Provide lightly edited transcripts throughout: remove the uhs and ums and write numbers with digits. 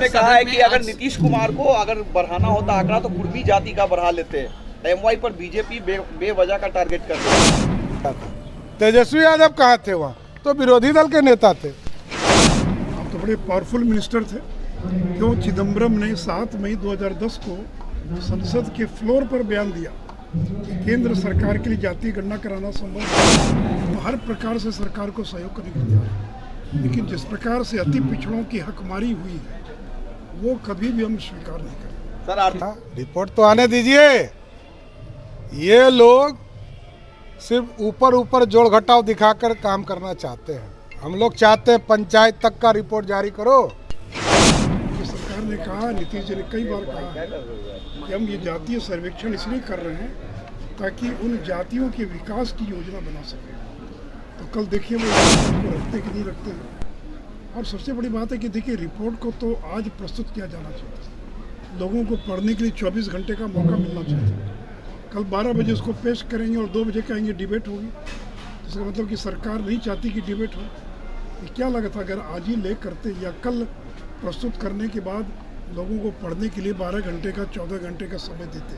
ने कहा है कि अगर नीतीश कुमार को अगर बढ़ाना होता आंकड़ा तो कुर्मी जाति का बढ़ा लेते। एमवाई पर बीजेपी बेवजह का टारगेट कर रही है। तेजस्वी यादव कहाँ थे? वहाँ तो विरोधी दल के नेता थे। आप तो बड़े पावरफुल मिनिस्टर थे। क्यों चिदम्बरम ने 7 मई 2010 को संसद के फ्लोर पर बयान दिया कि केंद्र सरकार के लिए जातीय गणना कराना संभव है। हर प्रकार से सरकार को सहयोग करने को तैयार है, लेकिन जिस प्रकार से अति पिछड़ों की हकमारी हुई है वो कभी भी हम स्वीकार नहीं करेंगे। सर रिपोर्ट तो आने दीजिए। ये लोग सिर्फ ऊपर जोड़ घटाव दिखाकर काम करना चाहते हैं। हम लोग चाहते हैं पंचायत तक का रिपोर्ट जारी करो। सरकार ने कहा, नीतीश जी ने कई बार कहा कि हम ये जातीय सर्वेक्षण इसलिए कर रहे हैं ताकि उन जातियों के विकास की योजना बना सकें। तो कल देखिए वो को रखते कि नहीं रखते हैं। और सबसे बड़ी बात है कि देखिए रिपोर्ट को तो आज प्रस्तुत किया जाना चाहिए, लोगों को पढ़ने के लिए 24 घंटे का मौका मिलना चाहिए। कल 12 बजे उसको पेश करेंगे और 2 बजे कहेंगे डिबेट होगी। इसका मतलब कि सरकार नहीं चाहती कि डिबेट हो। क्या लगता अगर आज ही ले करते या कल प्रस्तुत करने के बाद लोगों को पढ़ने के लिए 12 घंटे का 14 घंटे का समय देते।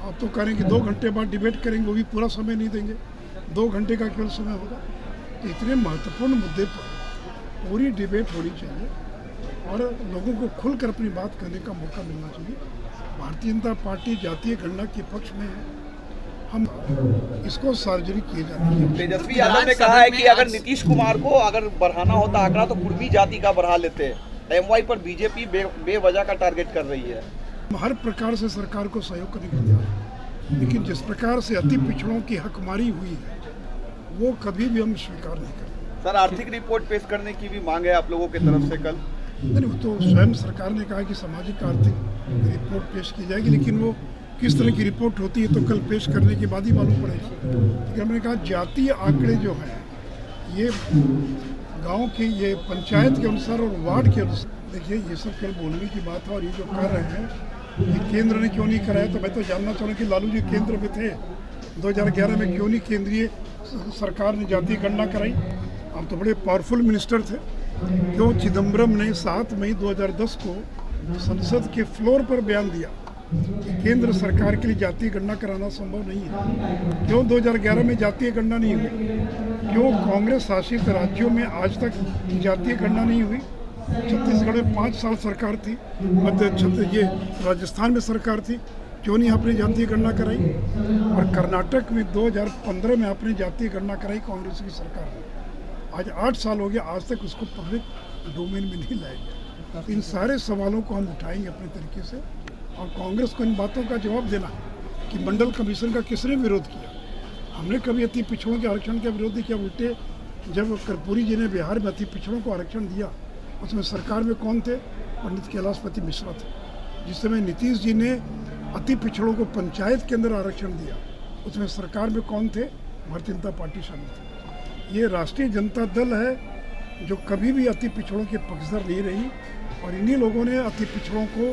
आप तो करेंगे 2 घंटे बाद डिबेट करेंगे, वो भी पूरा समय नहीं देंगे, 2 घंटे का केवल समय होगा। तो इतने महत्वपूर्ण मुद्दे पर पूरी डिबेट होनी चाहिए और लोगों को खुलकर अपनी बात करने का मौका मिलना चाहिए। भारतीय जनता पार्टी जातीय गणना के पक्ष में है, हम इसको सार्वजनिक किए जाने। तेजस्वी यादव ने कहा है कि अगर नीतीश कुमार को अगर बढ़ाना होता आंकड़ा तो कुर्मी जाति का बढ़ा लेते। एमवाई पर बीजेपी बेवजह का टारगेट कर रही है। हर प्रकार से सरकार को सहयोग करने को तैयार है, लेकिन जिस प्रकार से अति पिछड़ों की हकमारी हुई है वो कभी भी हम स्वीकार नहीं करेंगे। सर आर्थिक रिपोर्ट पेश करने की भी मांग है आप लोगों की तरफ से कल? नहीं, वो तो स्वयं सरकार ने कहा कि सामाजिक आर्थिक रिपोर्ट पेश की जाएगी, लेकिन वो किस तरह की रिपोर्ट होती है तो कल पेश करने के बाद ही मालूम पड़ेगा। क्योंकि हमने कहा जातीय आंकड़े जो हैं ये गांव के, ये पंचायत के अनुसार और वार्ड के अनुसार। देखिए ये सब कल बोलने की बात है और ये जो कर रहे हैं कि केंद्र ने क्यों नहीं कराया, तो मैं तो जानना चाहूँगा कि लालू जी केंद्र में थे 2011 में, क्यों नहीं केंद्रीय सरकार ने जातीय गणना कराई? हम तो बड़े पावरफुल मिनिस्टर थे। क्यों चिदम्बरम ने 7 मई 2010 को संसद के फ्लोर पर बयान दिया कि केंद्र सरकार के लिए जातीय गणना कराना संभव नहीं है? क्यों 2011 में जातीय गणना नहीं हुई? क्यों कांग्रेस शासित राज्यों में आज तक जातीय गणना नहीं हुई? छत्तीसगढ़ में 5 साल सरकार थी, ये राजस्थान में सरकार थी, क्यों नहीं आपने जातीय गणना कराई? और कर्नाटक में 2015 में आपने जातीय गणना कराई कांग्रेस की सरकार ने। आज 8 साल हो गया, आज तक उसको पब्लिक डोमेन में नहीं लाया गया। इन सारे सवालों को हम उठाएंगे अपने तरीके से और कांग्रेस को इन बातों का जवाब देना है कि मंडल कमीशन का किसने विरोध किया। हमने कभी अति पिछड़ों के आरक्षण का विरोध नहीं किया। उल्टे जब कर्पूरी जी ने बिहार में अति पिछड़ों को आरक्षण दिया उसमें सरकार में कौन थे? पंडित कैलाशपति मिश्रा थे। जिस समय नीतीश जी ने अति पिछड़ों को पंचायत के अंदर आरक्षण दिया उसमें सरकार में कौन थे? भारतीय जनता पार्टी शामिल थी। ये राष्ट्रीय जनता दल है जो कभी भी अति पिछड़ों के पक्षधर नहीं रही और इन्हीं लोगों ने अति पिछड़ों को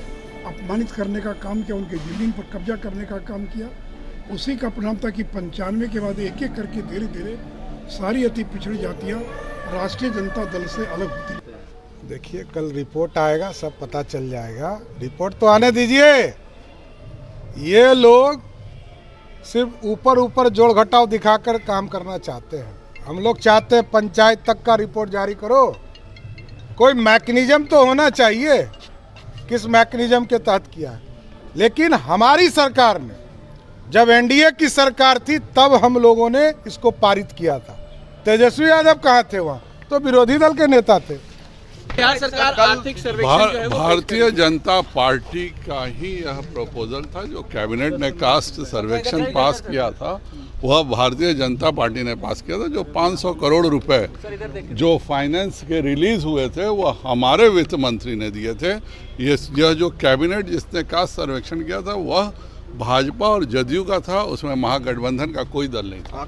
अपमानित करने का काम किया, उनके जमीन पर कब्जा करने का काम किया। उसी का परिणाम था कि 95 के बाद एक एक करके धीरे धीरे सारी अति पिछड़ी जातियाँ राष्ट्रीय जनता दल से अलग होती। देखिए कल रिपोर्ट आएगा, सब पता चल जाएगा। रिपोर्ट तो आने दीजिए। ये लोग सिर्फ ऊपर जोड़ घटाव दिखाकर काम करना चाहते हैं। हम लोग चाहते हैं पंचायत तक का रिपोर्ट जारी करो। कोई मैकेनिज्म तो होना चाहिए, किस मैकेनिज्म के तहत किया है। लेकिन हमारी सरकार ने, जब एनडीए की सरकार थी तब हम लोगों ने इसको पारित किया था। तेजस्वी यादव कहाँ थे? वहाँ तो विरोधी दल के नेता थे। बिहार सरकार आर्थिक सर्वेक्षण जो है वो भारतीय जनता पार्टी का ही यह प्रपोजल था जो कैबिनेट ने कास्ट सर्वेक्षण पास किया था। वह भारतीय जनता पार्टी ने पास किया था। जो 500 करोड़ रुपए जो फाइनेंस के रिलीज हुए थे वो हमारे वित्त मंत्री ने दिए थे। यह जो कैबिनेट जिसने कास्ट सर्वेक्षण किया था वह भाजपा और जदयू का था, उसमें महागठबंधन का कोई दल नहीं था।